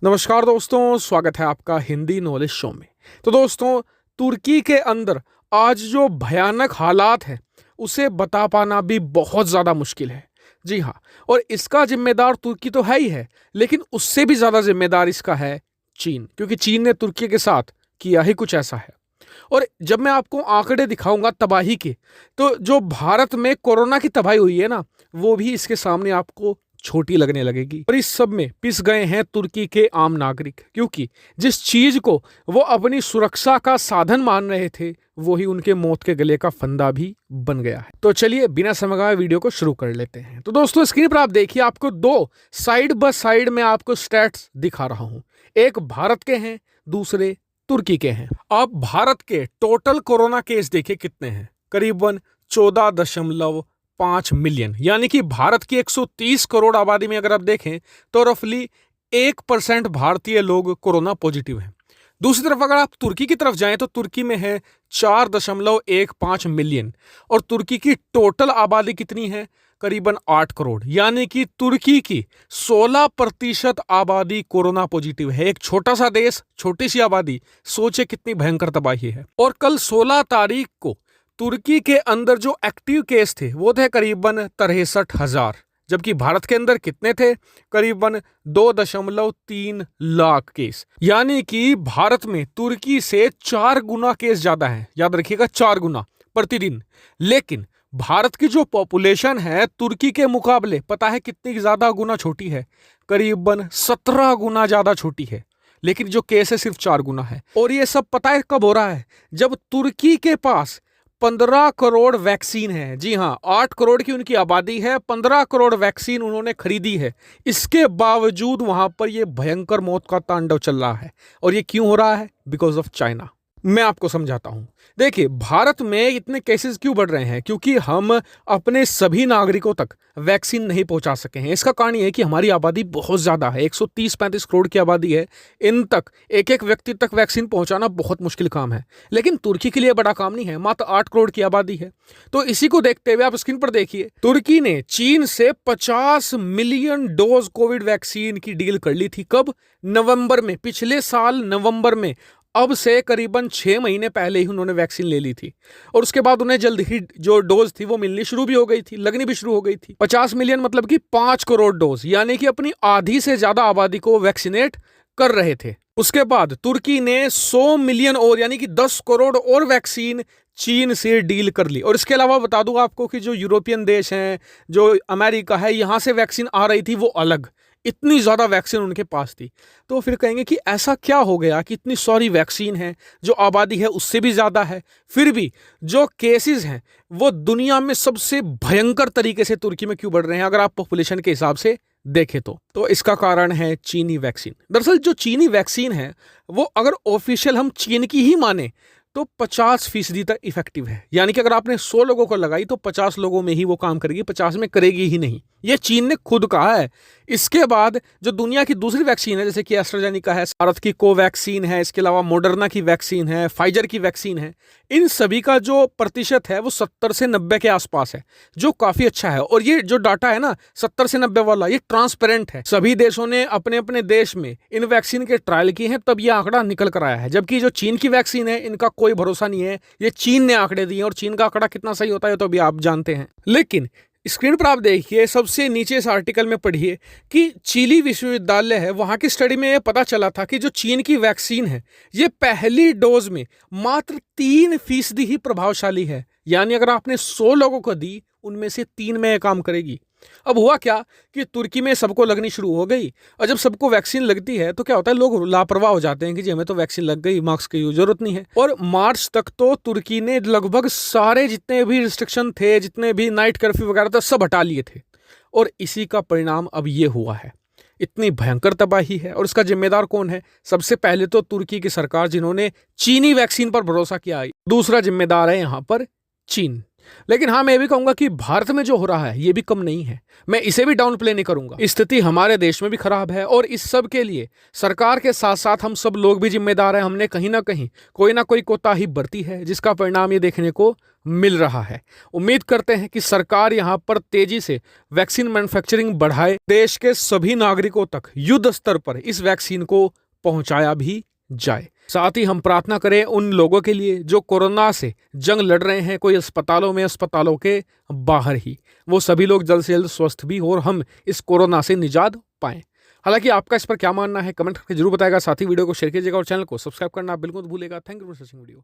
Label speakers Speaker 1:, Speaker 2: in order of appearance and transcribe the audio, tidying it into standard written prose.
Speaker 1: नमस्कार दोस्तों, स्वागत है आपका हिंदी नॉलेज शो में। तो दोस्तों, तुर्की के अंदर आज जो भयानक हालात है उसे बता पाना भी बहुत ज़्यादा मुश्किल है। जी हाँ, और इसका जिम्मेदार तुर्की तो है ही है, लेकिन उससे भी ज़्यादा जिम्मेदार इसका है चीन, क्योंकि चीन ने तुर्की के साथ किया ही कुछ ऐसा है। और जब मैं आपको आंकड़े दिखाऊंगा तबाही के, तो जो भारत में कोरोना की तबाही हुई है ना, वो भी इसके सामने आपको छोटी लगने लगेगी। और इस सब में पिस गए हैं तुर्की के आम नागरिक, क्योंकि जिस चीज को वो अपनी सुरक्षा का साधन मान रहे थे, वो ही उनके मौत के गले का फंदा भी बन गया है। तो चलिए बिना समय गवाए वीडियो को शुरू कर लेते हैं। तो दोस्तों, स्क्रीन पर आप देखिए, आपको दो साइड बाय साइड में आपको स्टैट्स दिखा रहा हूं। एक भारत के हैं, दूसरे तुर्की के हैं। अब भारत के टोटल कोरोना केस देखिए कितने हैं, करीबन 14.5 मिलियन, यानी कि भारत की 130 करोड़ आबादी में अगर आप देखें तो रफली 1% भारतीय लोग कोरोना पॉजिटिव हैं। दूसरी तरफ अगर आप तुर्की की तरफ जाएं तो तुर्की में है 4.15 मिलियन, और तुर्की की टोटल आबादी कितनी है, करीबन 8 करोड़, यानी कि तुर्की की 16% आबादी कोरोना पॉजिटिव है। एक छोटा सा देश, छोटी सी आबादी, सोचे कितनी भयंकर तबाही है। और कल 16 तारीख को तुर्की के अंदर जो एक्टिव केस थे वो थे करीबन 63,000, जबकि भारत के अंदर कितने थे, करीबन 2.3 लाख केस, यानी कि भारत में तुर्की से 4 गुना केस ज्यादा है। याद रखिएगा, 4 गुना प्रतिदिन। लेकिन भारत की जो पॉपुलेशन है तुर्की के मुकाबले पता है कितनी ज्यादा गुना छोटी है, करीबन 17 गुना ज्यादा छोटी है। लेकिन जो केस है सिर्फ 4 गुना है। और ये सब पता है कब हो रहा है, जब तुर्की के पास 15 करोड़ वैक्सीन है। जी हां, 8 करोड़ की उनकी आबादी है, 15 करोड़ वैक्सीन उन्होंने खरीदी है। इसके बावजूद वहां पर यह भयंकर मौत का तांडव चल रहा है। और ये क्यों हो रहा है? Because of China. मैं आपको समझाता हूं। देखिए, भारत में इतने केसेस क्यों बढ़ रहे हैं? क्योंकि हम अपने सभी नागरिकों तक वैक्सीन नहीं पहुंचा सके हैं। इसका कारण यह है कि हमारी आबादी बहुत ज्यादा है, 130-135 करोड़ की आबादी है। इन तक एक एक व्यक्ति तक वैक्सीन पहुंचाना बहुत मुश्किल काम है। लेकिन तुर्की के लिए बड़ा काम नहीं है, मात्र 8 करोड़ की आबादी है। तो इसी को देखते हुए आप स्क्रीन पर देखिए, तुर्की ने चीन से 50 मिलियन डोज कोविड वैक्सीन की डील कर ली थी। कब? नवंबर में, पिछले साल नवंबर में। अब से करीबन 6 महीने पहले ही उन्होंने वैक्सीन ले ली थी, और उसके बाद उन्हें जल्द ही जो डोज थी वो मिलनी शुरू भी हो गई थी, लगनी भी शुरू हो गई थी। 50 मिलियन मतलब कि 5 करोड़ डोज, यानी कि अपनी आधी से ज्यादा आबादी को वैक्सीनेट कर रहे थे। उसके बाद तुर्की ने 100 मिलियन और, यानी कि 10 करोड़ और वैक्सीन चीन से डील कर ली। और इसके अलावा बता दूं आपको कि जो यूरोपियन देश हैं, जो अमेरिका है, यहां से वैक्सीन आ रही थी वो अलग। इतनी ज्यादा वैक्सीन उनके पास थी। तो फिर कहेंगे कि ऐसा क्या हो गया कि इतनी सारी वैक्सीन है, जो आबादी है उससे भी ज्यादा है, फिर भी जो केसेस हैं वो दुनिया में सबसे भयंकर तरीके से तुर्की में क्यों बढ़ रहे हैं, अगर आप पॉपुलेशन के हिसाब से देखें तो इसका कारण है चीनी वैक्सीन। दरअसल जो चीनी वैक्सीन है वो अगर ऑफिशियल हम चीन की ही माने तो 50% तक इफेक्टिव है। यानी कि अगर आपने 100 लोगों को लगाई तो 50 लोगों में ही वो काम करेगी, 50 में करेगी ही नहीं। ये चीन ने खुद कहा है। इसके बाद जो दुनिया की दूसरी वैक्सीन है, जैसे कि एस्ट्राजेनेका है, भारत की कोवैक्सीन है, इसके अलावा मॉडर्ना की वैक्सीन है, फाइजर की वैक्सीन है, इन सभी का जो प्रतिशत है वो 70 से 90 के आसपास है, जो काफी अच्छा है। और ये जो डाटा है ना 70 से 90 वाला, ये ट्रांसपेरेंट है। सभी देशों ने अपने अपने देश में इन वैक्सीन के ट्रायल किए हैं, तब ये आंकड़ा निकल कर आया है। जबकि जो चीन की वैक्सीन है, इनका कोई भरोसा नहीं है, ये चीन ने आंकड़े दिए, और चीन का आंकड़ा कितना सही होता है तो अभी आप जानते हैं। लेकिन स्क्रीन पर आप देखिए, सबसे नीचे इस आर्टिकल में पढ़िए कि चिली विश्वविद्यालय है, वहां की स्टडी में यह पता चला था कि जो चीन की वैक्सीन है ये पहली डोज में मात्र 3% ही प्रभावशाली है। यानी अगर आपने 100 लोगों को दी, उनमें से 3 में यह काम करेगी। अब हुआ क्या कि तुर्की में सबको लगनी शुरू हो गई, और जब सबको वैक्सीन लगती है तो क्या होता है, लोग लापरवाह हो जाते हैं कि जी हमें तो वैक्सीन लग गई, मास्क की जरूरत नहीं है। और मार्च तक तो तुर्की ने लगभग सारे जितने भी रिस्ट्रिक्शन थे, जितने भी नाइट कर्फ्यू वगैरह था, सब हटा लिए थे। और इसी का परिणाम अब ये हुआ है, इतनी भयंकर तबाही है। और इसका जिम्मेदार कौन है? सबसे पहले तो तुर्की की सरकार, जिन्होंने चीनी वैक्सीन पर भरोसा किया। दूसरा जिम्मेदार है यहां पर चीन। लेकिन हाँ, मैं ये भी कहूंगा कि भारत में जो हो रहा है ये भी कम नहीं है। मैं इसे भी डाउन प्ले नहीं करूंगा। स्थिति हमारे देश में भी खराब है और इस सब के लिए सरकार के साथ साथ हम सब लोग भी जिम्मेदार हैं। हमने कहीं ना कहीं कोई ना कोई कोताही बरती है, जिसका परिणाम ये देखने को मिल रहा है। उम्मीद करते हैं कि सरकार यहाँ पर तेजी से वैक्सीन मैन्युफैक्चरिंग बढ़ाए, देश के सभी नागरिकों तक युद्ध स्तर पर इस वैक्सीन को पहुंचाया भी जाए। साथ ही हम प्रार्थना करें उन लोगों के लिए जो कोरोना से जंग लड़ रहे हैं, कोई अस्पतालों में, अस्पतालों के बाहर ही, वो सभी लोग जल्द से जल्द स्वस्थ भी हो और हम इस कोरोना से निजात पाएं। हालांकि आपका इस पर क्या मानना है कमेंट करके जरूर बताएगा। साथ ही वीडियो को शेयर कीजिएगा और चैनल को सब्सक्राइब करना बिल्कुल मत भूलिएगा। Thank you for watching video.